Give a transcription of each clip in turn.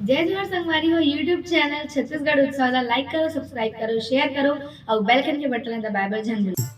जय जोहार संगवारी हो यूट्यूब चैनल छत्तीसगढ़ उत्सव ला लाइक करो सब्सक्राइब करो शेयर करो और बेल आइकन के बटन ला दबाए बर झन भूलो।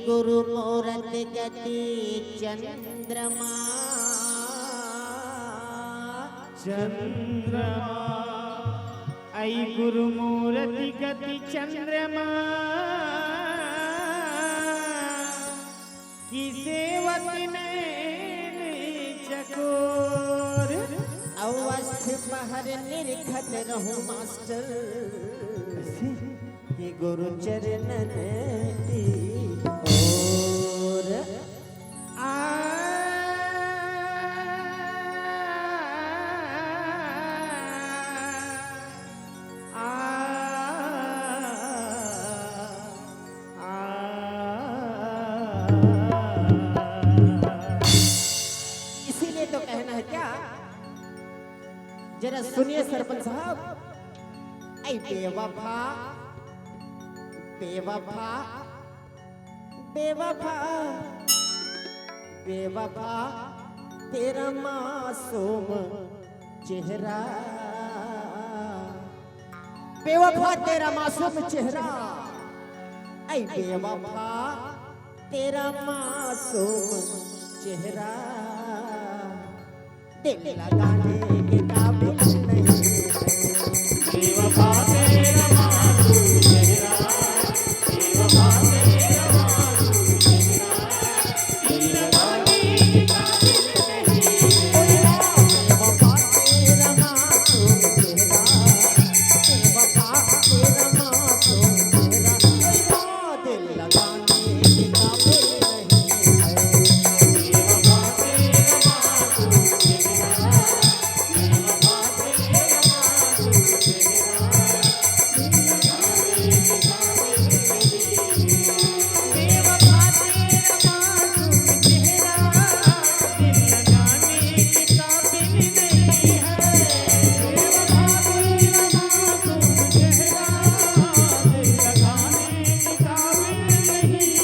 गुरु मूरत गति चंद्रमा चंद्रमा ऐ गुरु मूरति गति चंद्रमा की सेवत ने चकोर अवस्थ पहर निरखत रहूं मास्टर ये गुरु चरणन की ओर इसीलिए तो कहना है क्या, जरा सुनिए सरपंच साहब। ऐ बेवफा बेवफा बेवफा बेवफा तेरा मासूम चेहरा, बेवफा तेरा मासूम चेहरा, ऐ बेवफा तेरा मासूम चेहरा दिल लगाने के काबिल नहीं। बेवफा तेरा मासूम चेहरा, बेवफा तेरा मासूम चेहरा, दिल लगाने के काबिल नहीं है। बेवफा तेरा मासूम चेहरा, बेवफा तेरा मासूम चेहरा, दिल लगाने के काबिल नहीं है। बेवफा तेरा मासूम चेहरा, बेवफा तेरा मासूम चेहरा, दिल लगाने के काबिल नहीं है। बेवफा तेरा मासूम चेहरा, दिल लगाने के काबिल नहीं है। बेवफा तेरा मासूम चेहरा, दिल लगाने के काबिल नहीं है।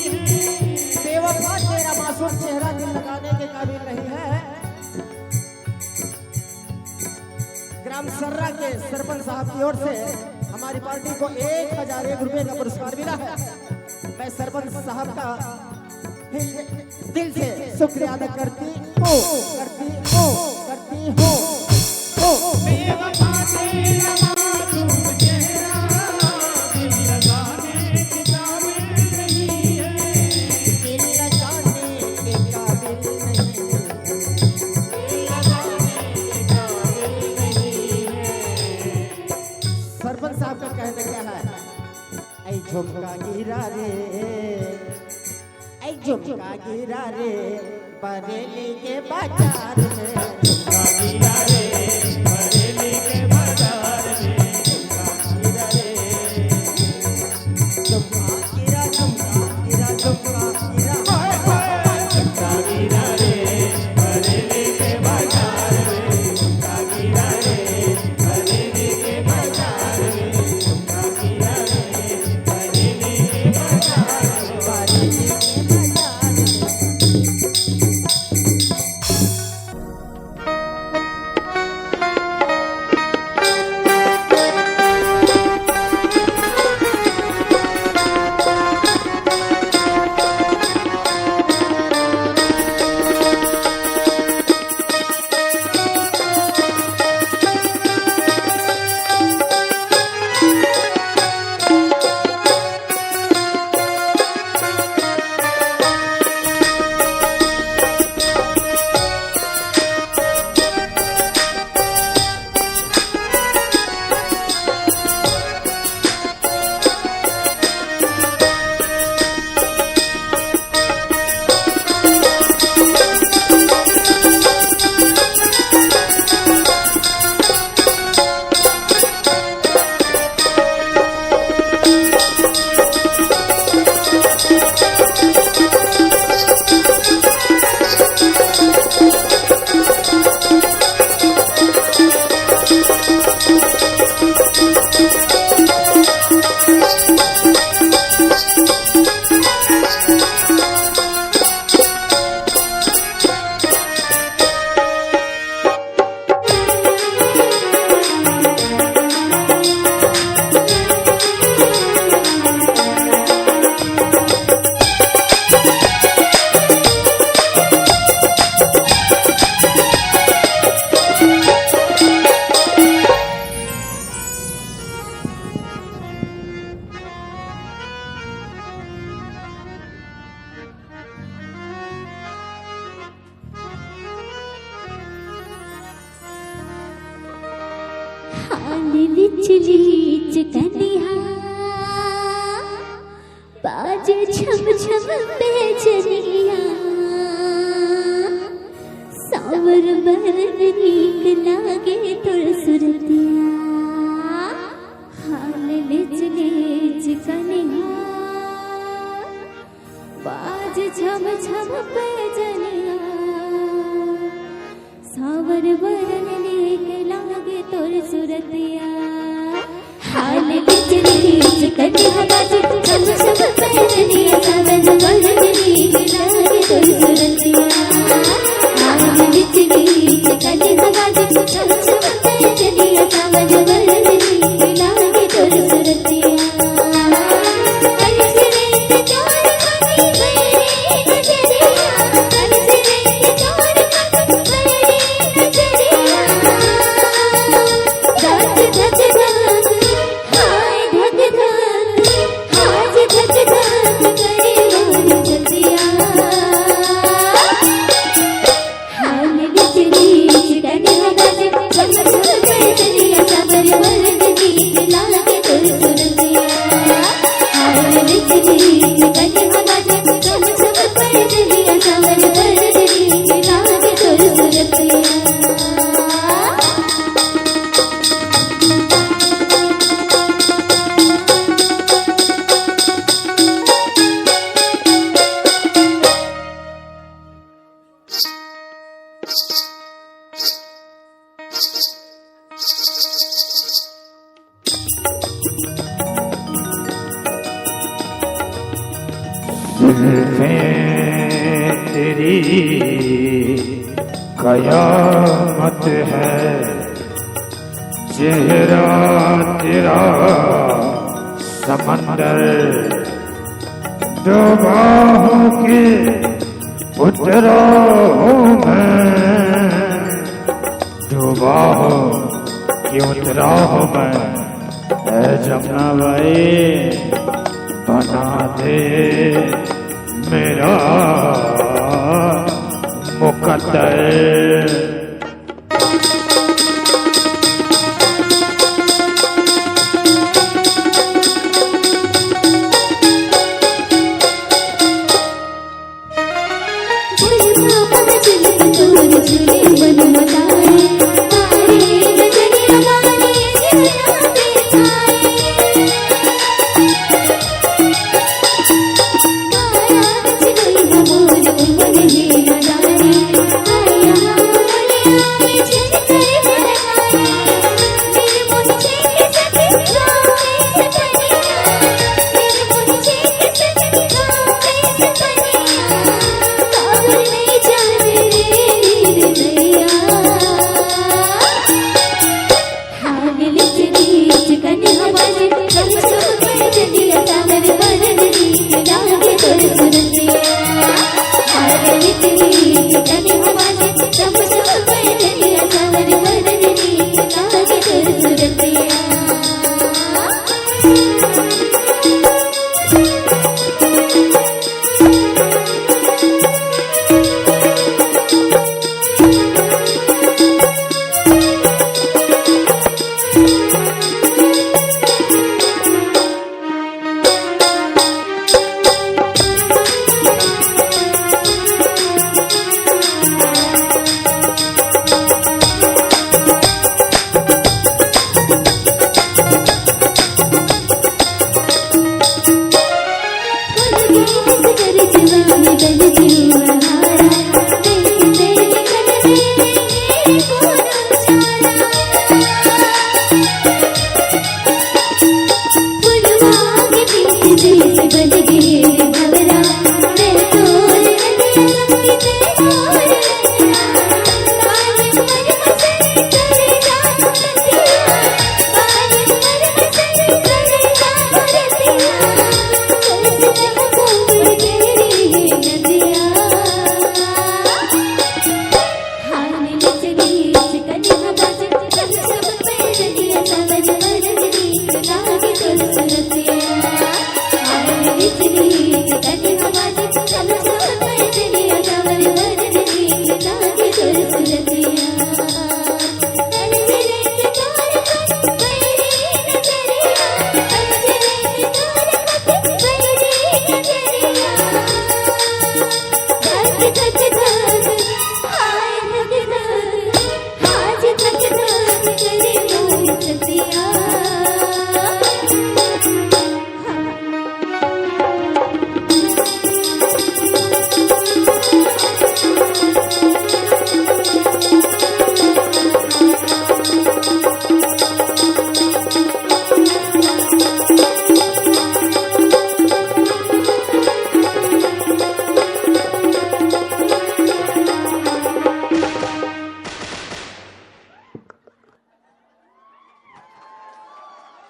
बेवफा तेरा मासूम चेहरा दिल लगाने के काबिल नहीं है। ग्राम सर्रा के सरपंच साहब की ओर से हमारी पार्टी को 1001 रुपए का पुरस्कार मिला है। मैं सरपंच साहब का दिल से शुक्रिया अदा करती हूँ। बेवफा तेरा मासूम चेहरा, दिल लगाने के काबिल नहीं है। दिल लगाने के काबिल नहीं है। दिल लगाने के काबिल नहीं है। सरपंच साहब का कहना क्या है, ऐ झुमका गिरा रे, ऐ झुमका गिरा रे, बरेली के बाजार में झुमका गिरा रे, हाल विच लीच कनिहा बाजे छम छम बेचनिया सावर बरन नीक लागे तोर सुरतिया हाल विच लीच कनिहा बाजे छम छम बेचनिया सावर बरन नीक लागे तोर सुरतिया हाल विच लीच कनिहा बाजे छम छम बेचनिया सावर बरन नीक लागे तोर सुरतिया हाल विच लीच कनिहा बाजे छम छम बेचनिया सावर बरन नीक लागे तोर सुरतिया तेरी कयामत है चेहरा तेरा समंदर डूबा हूँ के उतरा हूँ मैं डूबा हूँ कि उतरा हूँ मैं जमुना भाई बना दे मेरा मुकद्दर Thank you.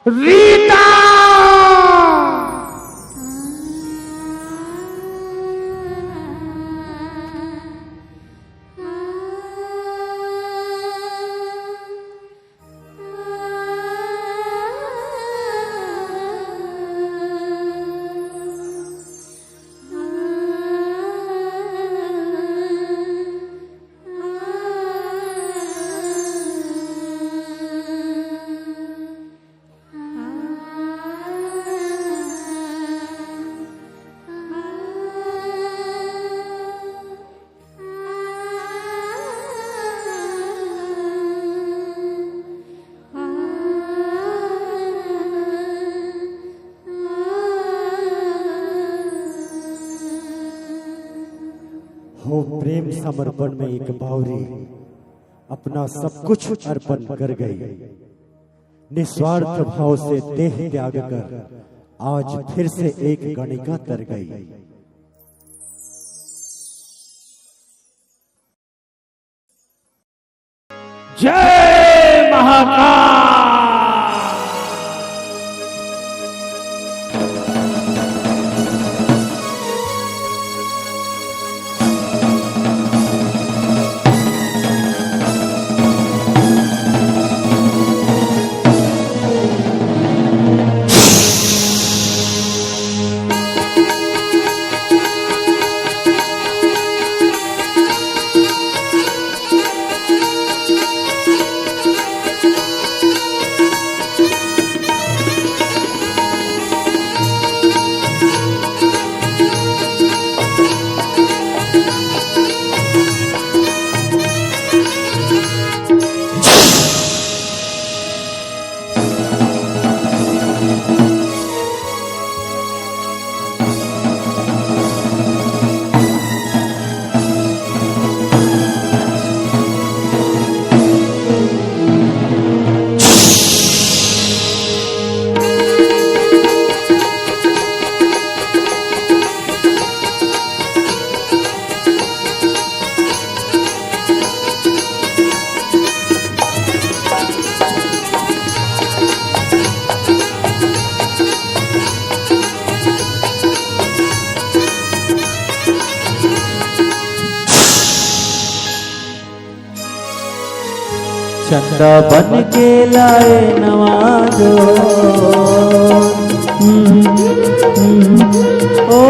रीता हो प्रेम समर्पण में एक बावरी अपना सब कुछ अर्पण कर गई। निस्वार्थ भाव से देह त्याग कर आज फिर से एक गणिका तर गई। जय महाकाल। चंदा बन के लाए नवाजो ओ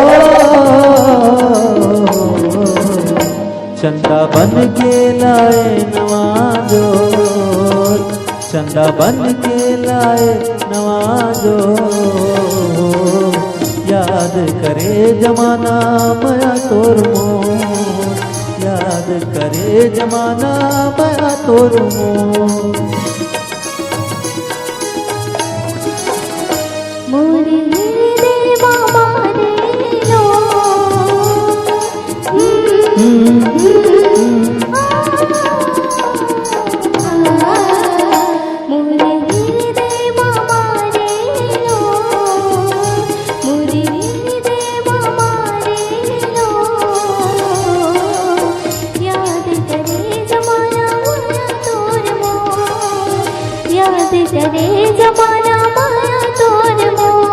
चंदा बन के लाए नवाजो, चंदा बन के लाए नवाजो। याद करे जमाना माया तोर मोर, याद करे जमाना माया तोर मोर। मोरे हृदय मामा रे लो मोरे हृदय मामा रे लो, मोरे हृदय मामा रे लो। याद करे जमाना माया तोर मोर, याद करे जमाना माया तोर मोर।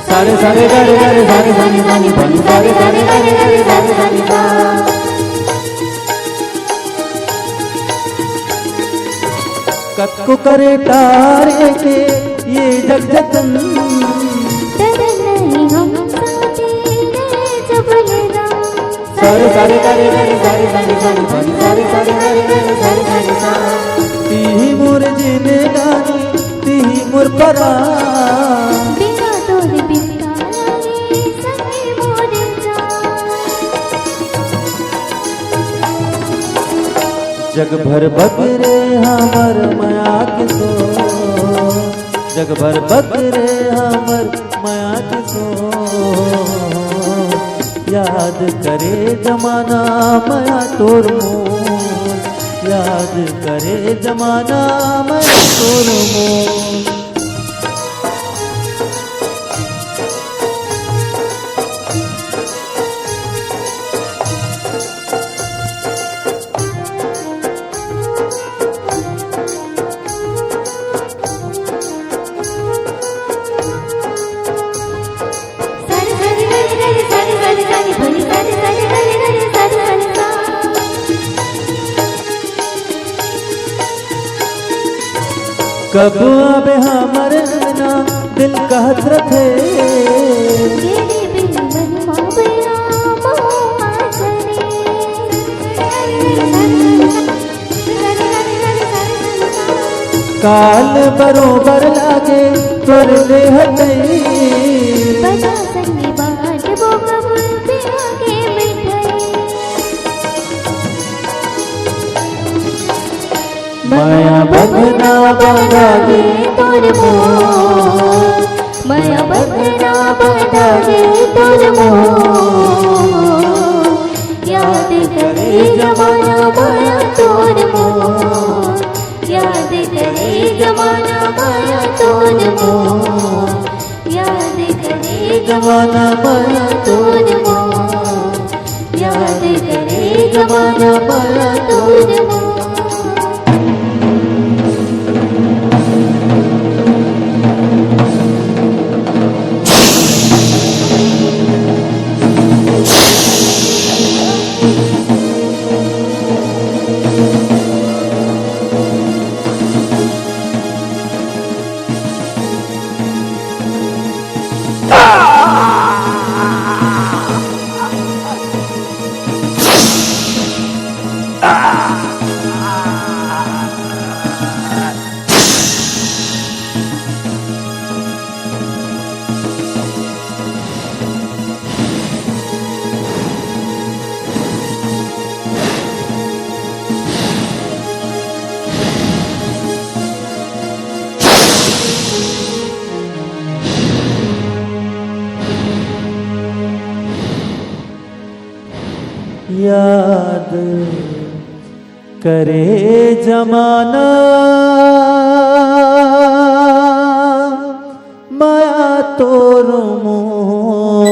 सारे सारे गारे गारे सारे सानी सानी सानी सारे सारे गारे गारे सारे सानी सा। कक्कु करे तारे के ये जग जतन, डर नहीं हम साथी रहे जब लेना। सारे सारे गारे गारे सारे सानी सानी सानी सारे सारे गारे गारे सारे सानी सा। ती मोर जीने गानी ती मोर परा, बिना तोरे बिना लागे सही मोरे जान। जग भर बकरे हमर माया के सो, जग भर बकरे हमर माया के सो। याद करे जमाना माया तोर मोर, याद करे जमाना मैं तोर मोर। कब आबे हमर ना दिल कहत रखे तेरे बिन बनवा बया काल बरोबर लागे तोर ले हटे बजा संगे बाट वो कबूल पे आगे बैठे माया बंधना बांधा दे तोर मोर माया बंधना बांधा दे तोर मोर याद करे जमाना माया तोर मोर याद करे जमाना माया तोर मोर याद करे जमाना माया तोर मोर याद करे जमाना माया तोर मोर। याद करे जमाना माया तोर मोर।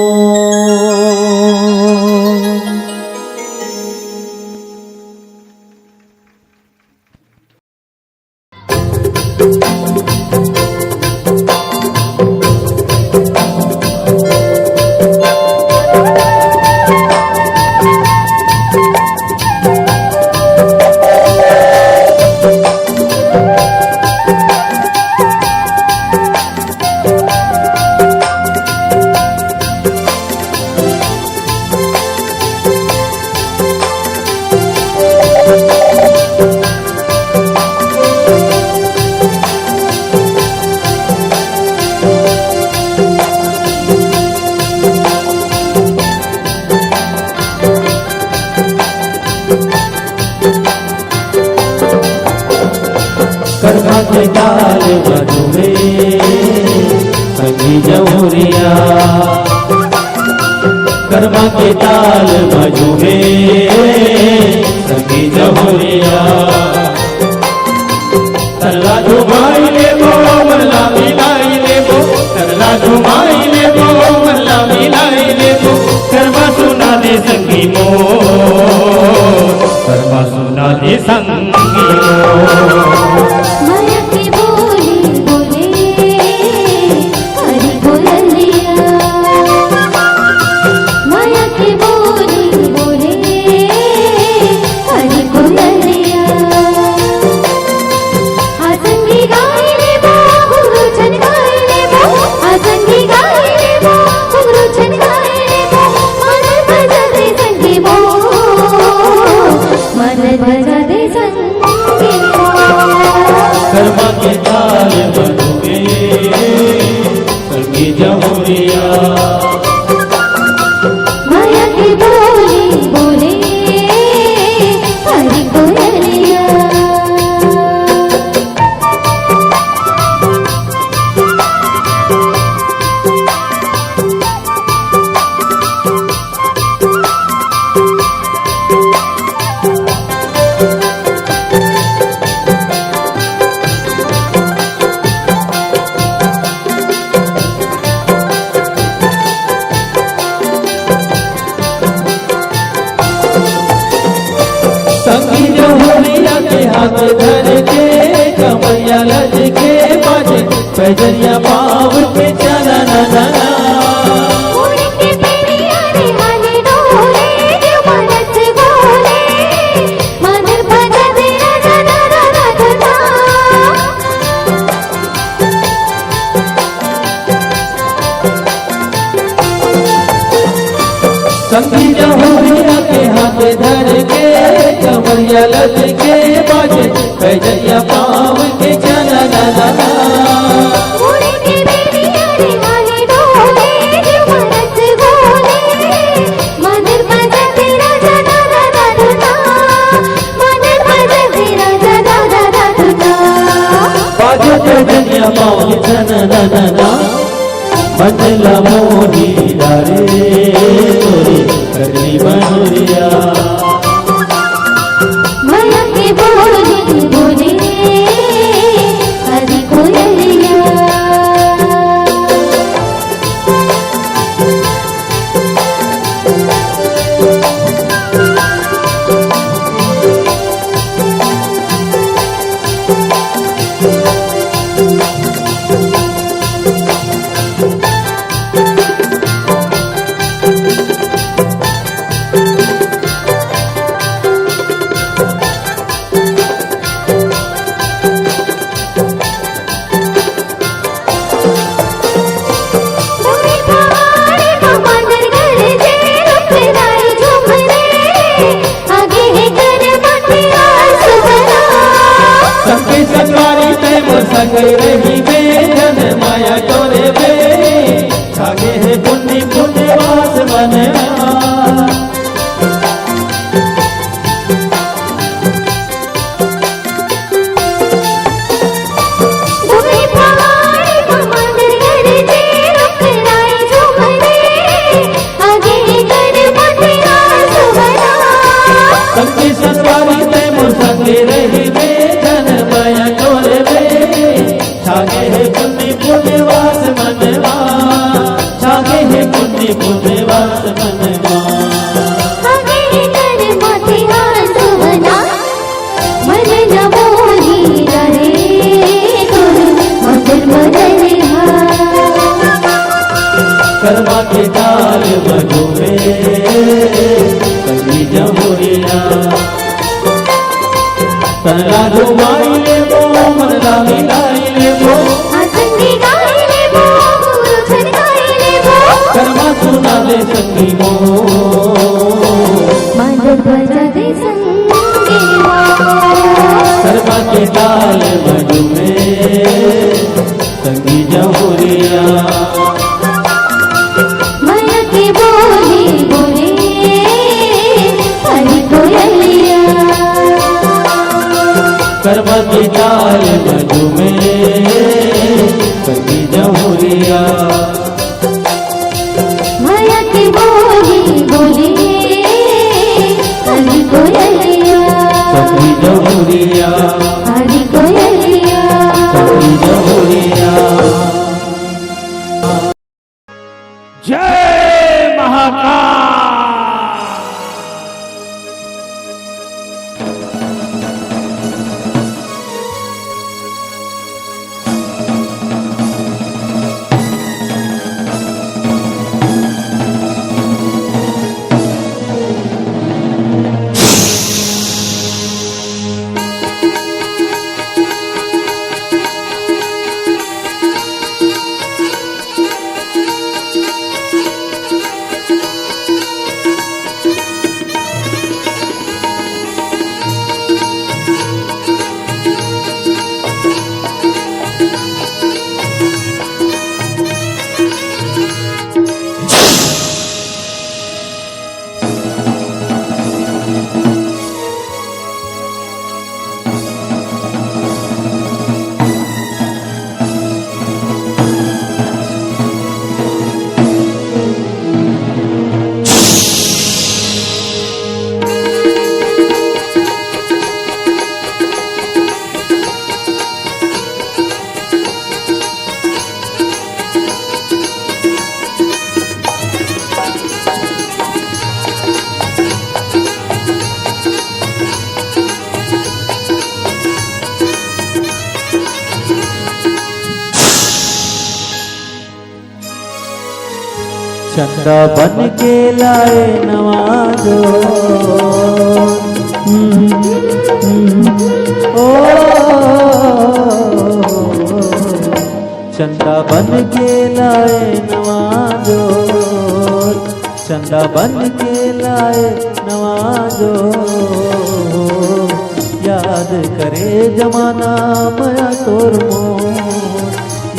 कर्मा के डाल मधुमे संगी जमुरिया कर्मा के डाल मधुमे संगी जमुरिया तरला घुमाई ले बो मरला मिलाई ले बो तरला घुमाई ले बो मरला मिलाई ले बो कर्मा सुना दे संगी मो कर्मा सुना दे संगी मो। माया के बोले बोले हरि बोलिया माया के बोले बोले हरि बोलिया आसंगी गाय ले बो घुंघरू छन गाय ले बो आसंगी गाय ले बो घुंघरू छन गाय ले बो मन भजा दे संगी मो मन भजा दे संगी मो। कर्मा के ताल बनुगे संगी जमुरिया माया के बोले बोले हरि बोलिया हाथ धर के कमरिया लज के बाजे पैजनिया पाव के चला ना ना ना। उड़ के पेरिया रे हाले डोले जो मनस बोले मादर बजा दे राजा दादा दादा। संगी जमुरिया के हाथ धर के कमरिया लज के बाजे पैजनिया पाव के चला ना ना ना। उड़ के पेरिया रे हाले डोले जो मनस बोले मादर बजा दे राजा दादा दादा। मादर बजा दे राजा दादा दादा। बाजे पैजनिया पाव के चला ना ना ना। बदला मोही डारे तोरी करनी बनोरिया। माया के बोले बोले हरी कोयलिया। सगे रही बेजन माया तोरे बे छागे है पुण्य पुण्यवास बनवा। संगी सवारी ते मोर संगे रही बेजन माया तोरे बे छागे है पुण्य पुण्यवास मनवा। छागे है पुण्य पुण्यवास मनवा। कर्मा के ताल मधु में संगी जमुरिया। तनला डुबाई ले वो मन लागी लाई ले वो कर्मा सुना दे संगी मो। कर्मा के ताल मधु में संगी जमुरिया। माया के बोले बोले हरी कोयलिया। कर्मा के ताल मधु में संगी जमुरिया। माया के बोले बोले हरी कोयलिया। संगी जमुरिया। हरी कोयलिया। संगी जमुरिया। जय महाकाल। चंदा बन के लाए नवाजो ओ चंदा बन के लाए नवाजो चंदा बन के लाए नवाजो याद करे जमाना माया तोर मोर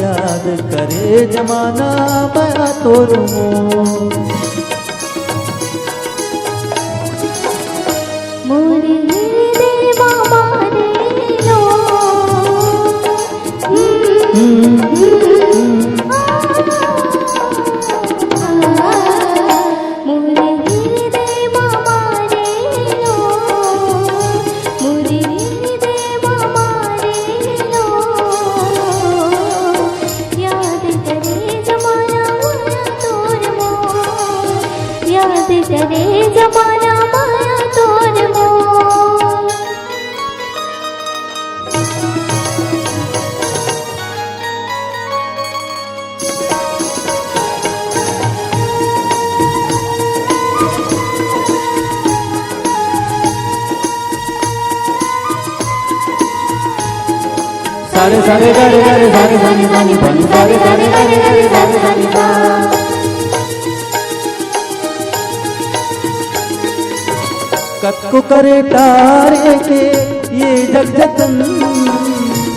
याद करे जमाना माया तोर मोर मोरे देवा मारे लो मोरे देवा मारे लो मोरे देवा मारे लो याद करे जमाना माया तोर मोर याद करे जमाना माया तोर मोर सारे सारे गारे गारे सारे सारे सारे सारे सारे सारे गारे गारे सारे सारे सा कत्को करे तारे के ये जग जतन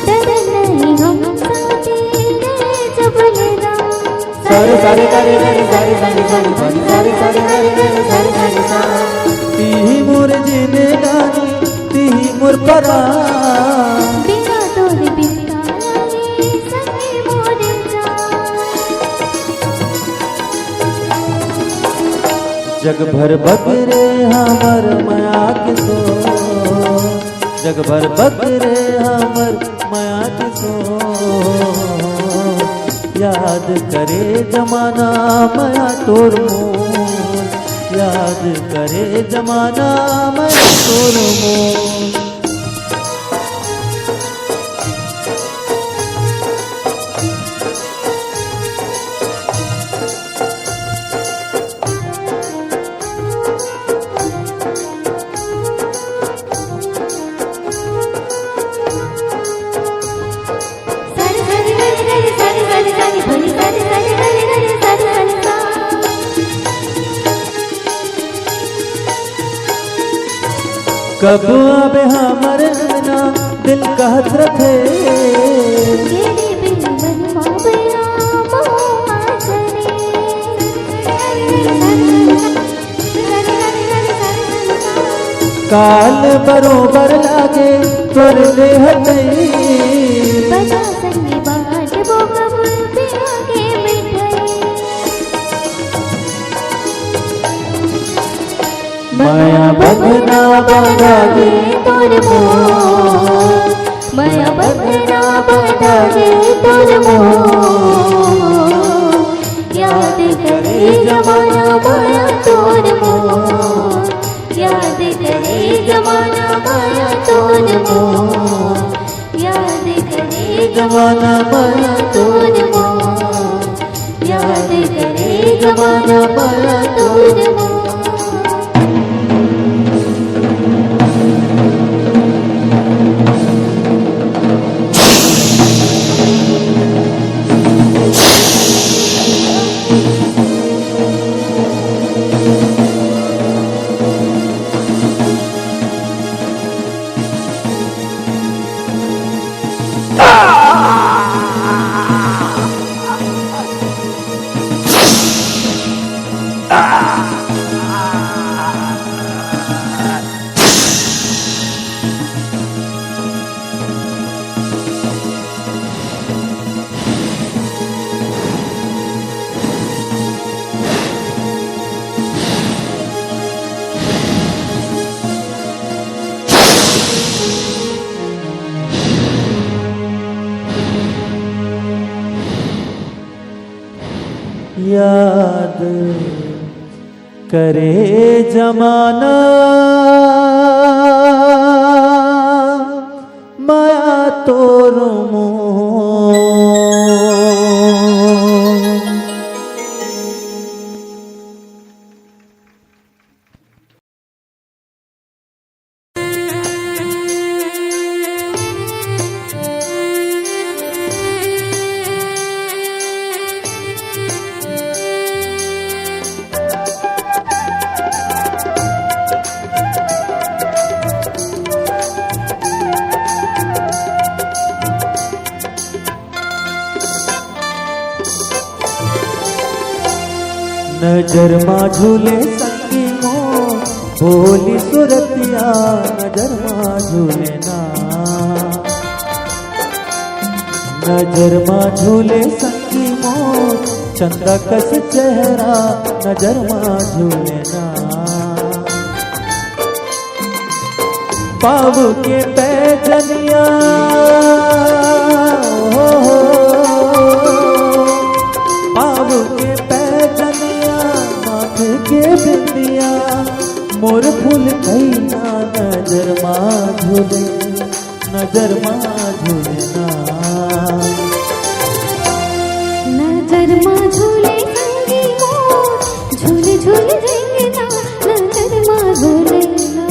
डर नहीं हम साथी जब लेना सारे सारे गारे गारे सारे सारे सारे सारे सारे सारे गारे गारे सारे सारे सा ती मोर जीने गानी ती मोर परा बिना तोर बिना रे सही मोरे जा जग भर बकरे हमर माया के सो जग भर बकरे हमर माया के सो याद करे जमाना माया तोर मोर याद करे जमाना माया तोर मोर सारे सारे गारे गारे सारे सारे सारे भली सारे सारे गारे गारे सारे सारे सा कब आबे हमर ना दिल कहत रखे तेरे बिन मन माबया मोहा सरे काल बरोबर लागे तोर देह नहीं बजा संगे बाट वो कबूल पे आगे बैठे माया बदना बांधा दे तोर मोर माया बदना बांधा दे तोर मोर याद करे जमाना माया तोर मोर याद करे जमाना माया तोर मोर याद करे जमाना माया तोर मोर याद करे जमाना माया तोर मोर याद करे जमाना माया तोर मोह नजर माँ झूले संगी मोर भोली सुरतिया नजर माँ झूले ना नजर माँ झूले संगी मोर चंदा कस चेहरा नजर माँ झूले ना पाव के पैजनिया पाव के पैजनिया माथे के बिंदिया मोर फूल कैना नजर माँ झूले नजर माँ झूले ना नजर माँ झूले संगी मोर झूले झूले देंगे ना नजर माँ झूले ना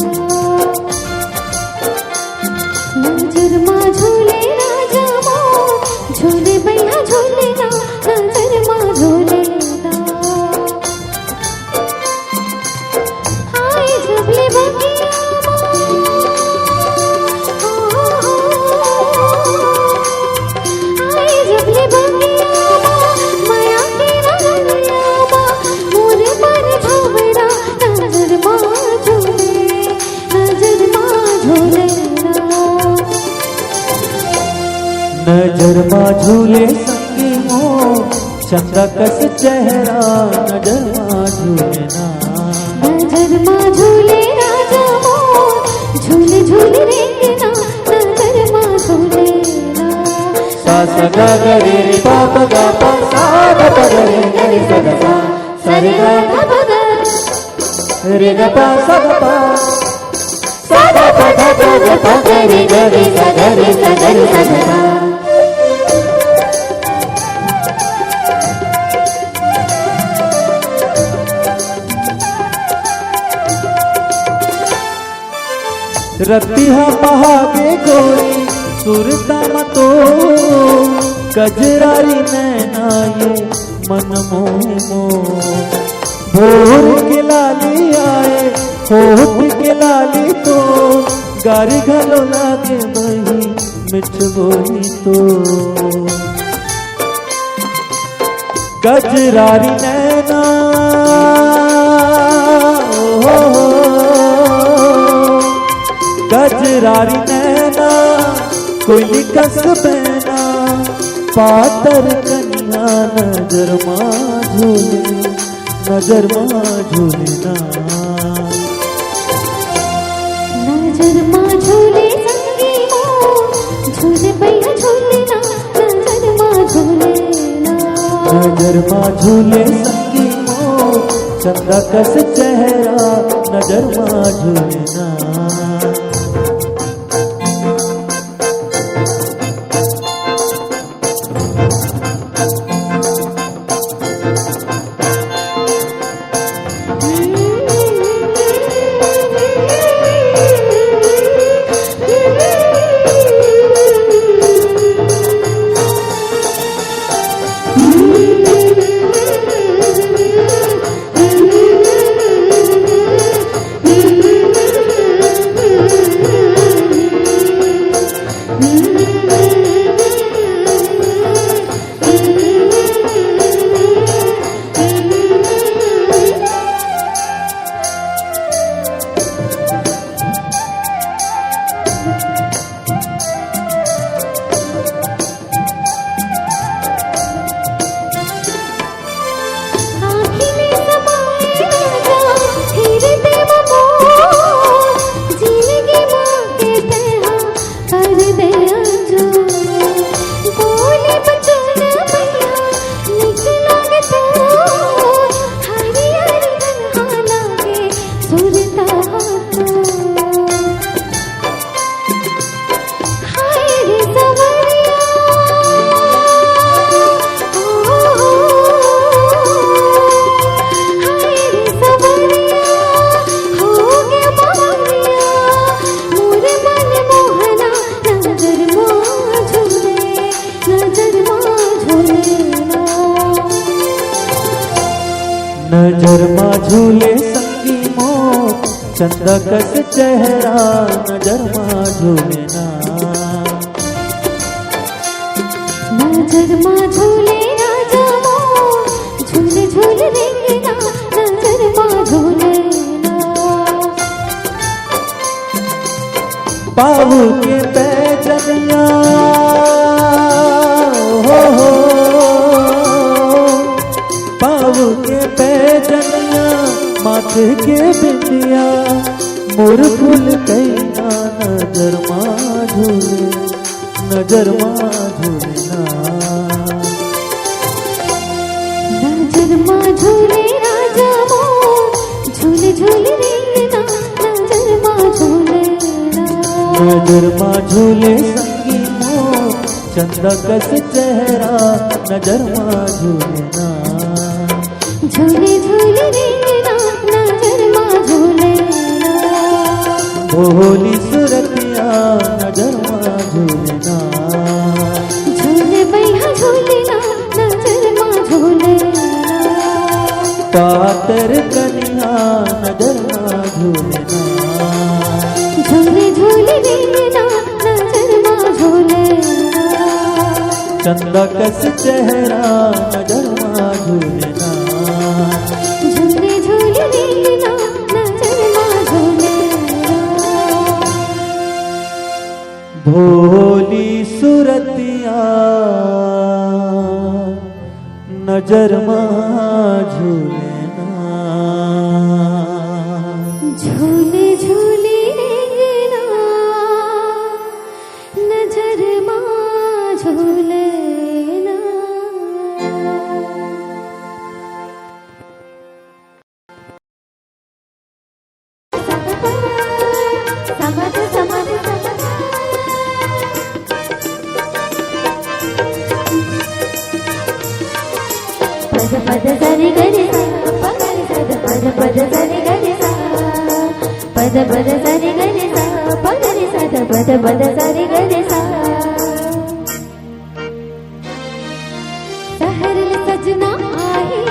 नजर माँ झूले राजा मोर झूले भैया झूले ना नजर माँ झूले ना हाय झूले बगिया हाय झूले बगिया माया के रंगिया मोर पर भंवरा नजर माँ झूले नजर माँ झूले नजर माँ झूले संगी मोर चंदा कस चेहरा नजर माँ झूले ना नजर माँ झूले राजा मोर झूले झूले रेंगे ना नजर माँ झूले ना सा सा गा गा रे रे पा पा गा पा सा गा पा गा रे गा रे सा गा सा सा रे गा गा पा गा रे गा पा सा गा पा सा गा पा गा गा पा गा रे गा रे सा गा रे सा गा रे सा गा सा रतिहा पहागे गोरी सुरता मतो गजरारी नैना ये मन मोहे मोह भोर के लाली आए होठ के लाली तो गारी घलो लागे बही मिठ बोली तो गजरारी नैना गजरारी नैना कोई कस बहना पातर कन्या नजर माँ झूले नजर माँ झूले ना नजर माँ झूले संगी मोर झूले भैया झूले ना नजर माँ झूले ना नजर माँ झूले संगी मोर चंदा कस चेहरा नजर माँ झूले ना नजर माँ झूले संगी मोर चंदा कस चेहरा नजर माँ झूले ना नजर माँ झूले राजा मोर झूले झूले देंगे ना पाऊ के पैजनिया हो पाऊ के पैजनिया माथे के बिंदिया मोर फूल कैना नजर माँ झूले नजर माँ झूलना नजर माँ झूले राजा मोर झूले झूले रेंगना नजर माँ झूले नजर माँ झूले संगी मोर चंदा कस चेहरा नजर माँ झूलना झूले झूले रेंगना नजर माँ झूले भोली सुरतिया नजर माँ झूलना झूले बैहा झूलेना नजर माँ झूले पातर कन्या नजर माँ झूलना झूले झूले रेंगना नजर माँ झूले चंदा कस चेहरा नजर माँ झूलना झूले झूले रेंगना नजर माँ झूले भोली सुरतिया नजर माँ झूलना झूले झूले रेंगना नजर माँ झूलेना समझ समझ पद पद सरि गरि पद पद सरि गरि पद पद सरि गरि पद पद सरि गरि सहरल सजना आही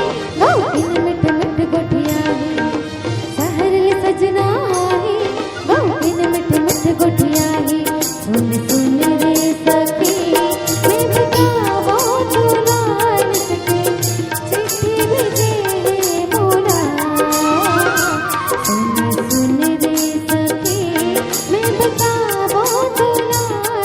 गौतिन मिठ मिठ गोठियाही सहरल सजना आही गौतिन मिठ मिठ गोठियाही सुन सुन रे सखी मैं बितावा दुलार सके चिट्ठी भेजे रे मोरा सुन सुन रे सखी मैं बितावा दुलार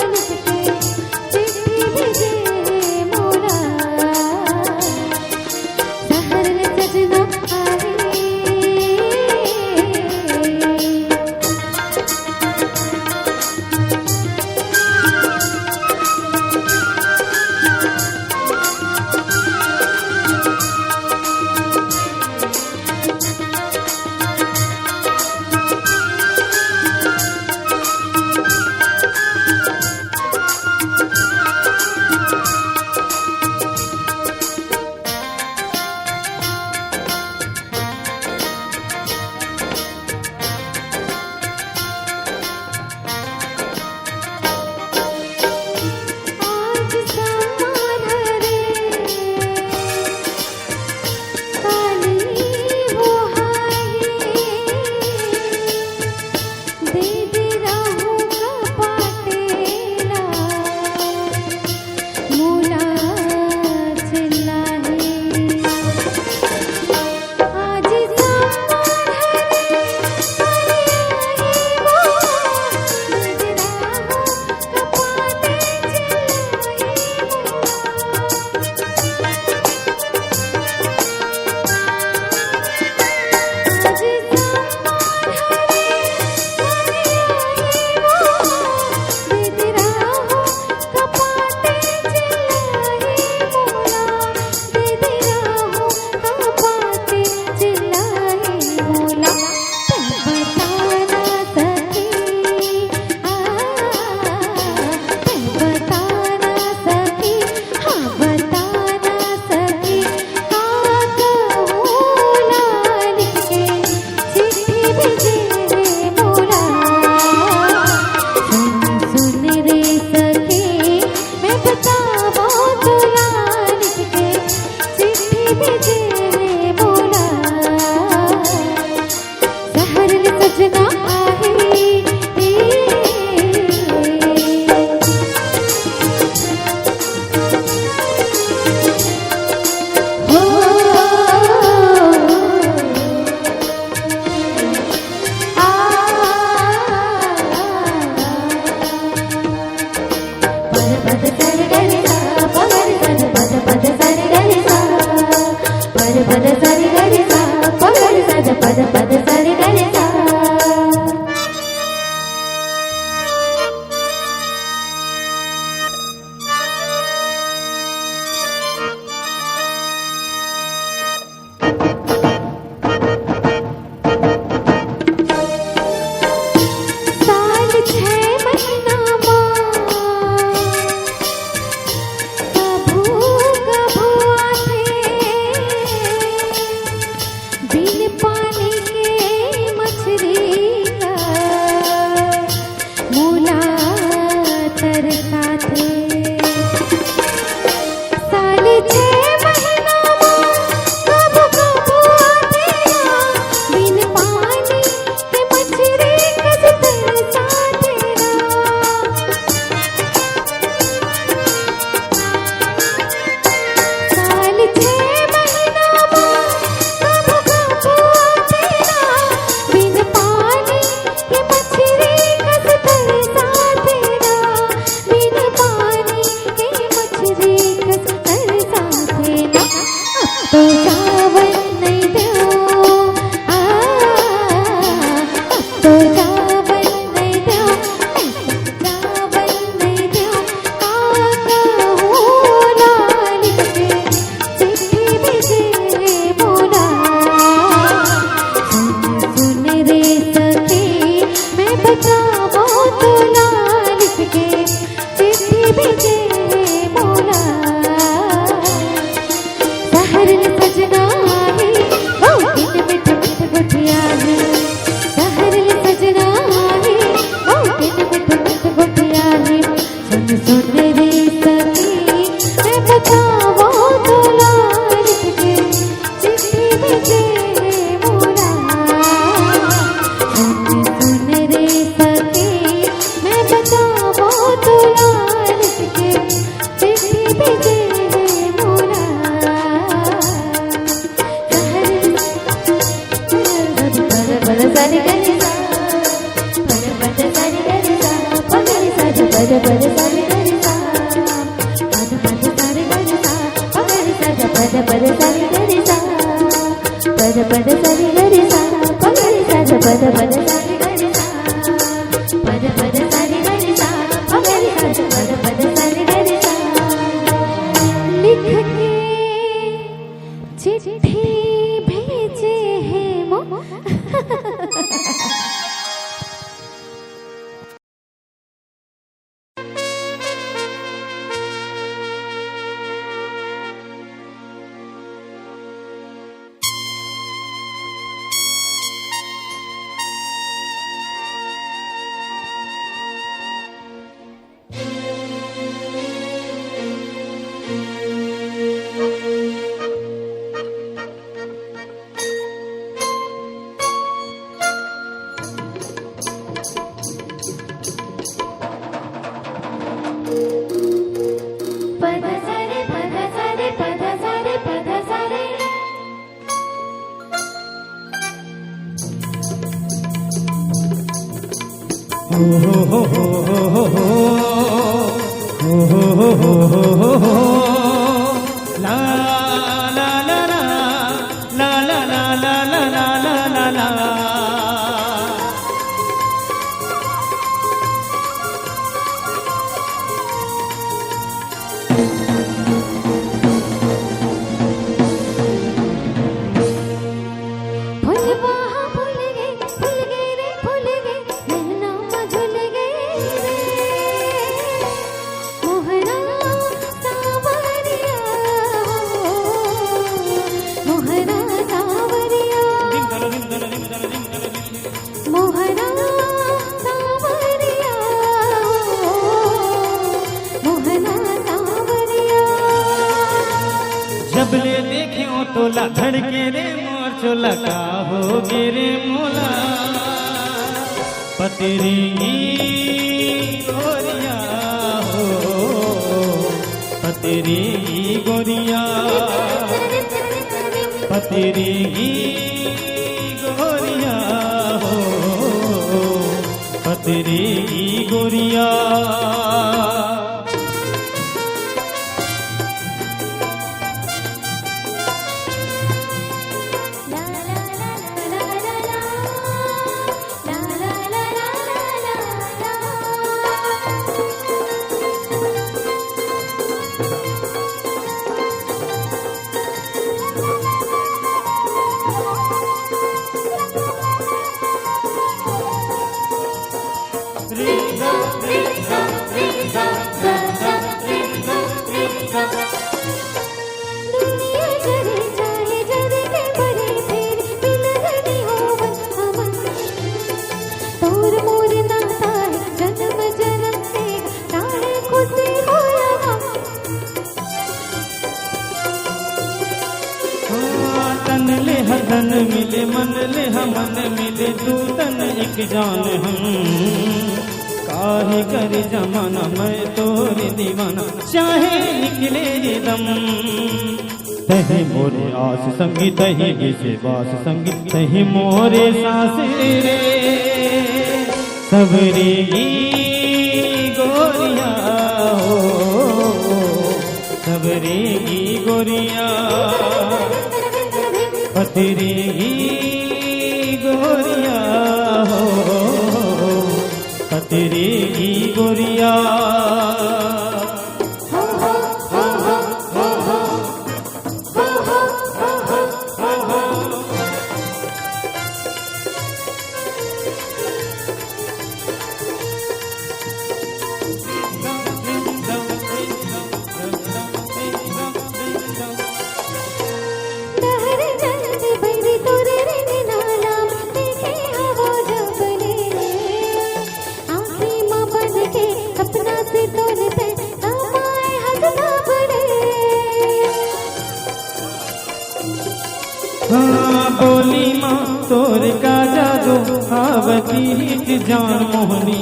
तरसा थे साल 6 महीना कब कब आते बिन पानी के मछली कस तरसा तेरा साल 6 महीना कब कब आते बिन पानी के मछली कस तरसा तेरा बिन पानी के मछली कस तरसा तेरा तो चावल नहीं दो तो चावल नहीं दो चावल नहीं दो काका लिख के चिट्ठी भेजे बोला सुन रे सखी मैं बताऊं तुला लिख के चिट्ठी भेजे बोला सहर ने सजना है ओ दिन मिठ मिठ गुठिया है सहर ने सजना है ओ दिन मिठ मिठ गुठिया है सुन रे सखी मैं बताऊं तुला लिख के चिट्ठी भेजे बोला सुन रे सखी मैं बताऊं तुला लिख के चिट्ठी भेजे बोला पर सारी गरी सा पर सारी गरी सा पगरी सा पर सारी गरी सा पर सारी गरी सा पगरी सा पर सारी गरी सा पर सारी गरी सा पगरी सा पर सारी गरी सा पर सारी गरी सा पगरी सा पर सारी गरी सा लिख के चिट्ठी भेजे हैं मो पद सारे पद सारे पद सारे पद सारे ला ला ला ला ला ला ला ला ला ला ला ला फुलवा फूल गए रे फूल गए नैना झुल गए रे मोहरा सावरिया मोहरा सावरिया मोहरा सावरिया मोहरा सावरिया जब ले देखे टोला धड़के रे मोर चोला का हो रे मोला पतेरी गोरिया हो पतेरी गोरिया पतेरी गोरिया हो पतेरी गोरिया ला ला ला ला ला ला ला ला ला मोर नाता है जन्म जन्म धन मिले मन ले हमन मिले तू तन एक जान हम काहे कर जमाना मैं तोरे दीवाना चाहे निकले ये दम तही मोरे आस संगी तही विश्वास संगी तही मोरे सांस रे सबरेगी गोरिया हो सबरेगी गोरिया पतरेगी गोरिया हो पतरेगी गोरिया बोली माँ तोर का जादू आवती हित जान मोहनी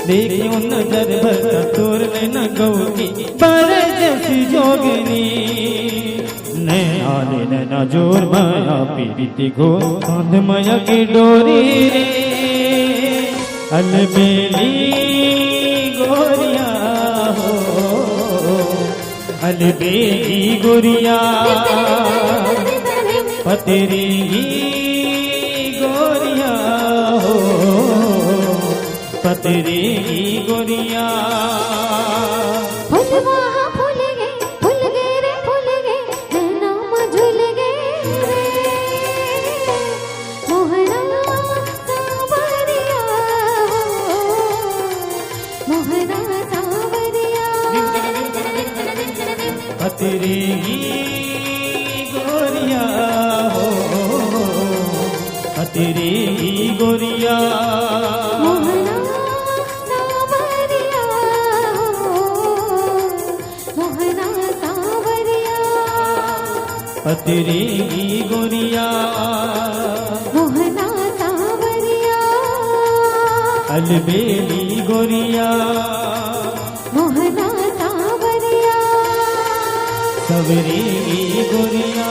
देखियो नजर भर तोर न गौकी पर जैसी जोगनी नैना ले नैना जोर माया पीड़ित गो कांध माया की डोरी रे अलबेली गोरिया हो अलबेली गोरिया पतरेगी गोरिया हो पतरेगी गोरिया फूल गए रे फूल गए नैना झूल गए मोहरा सावरिया मोहरा सावरिया पतरेगी गोरिया हो पतरेगी गोरिया मोहरा सावरिया मोहरा सावरिया पतरेगी गोरिया मोहरा सावरिया अलबेली गोरिया मोहरा सावरिया सबरेगी गोरिया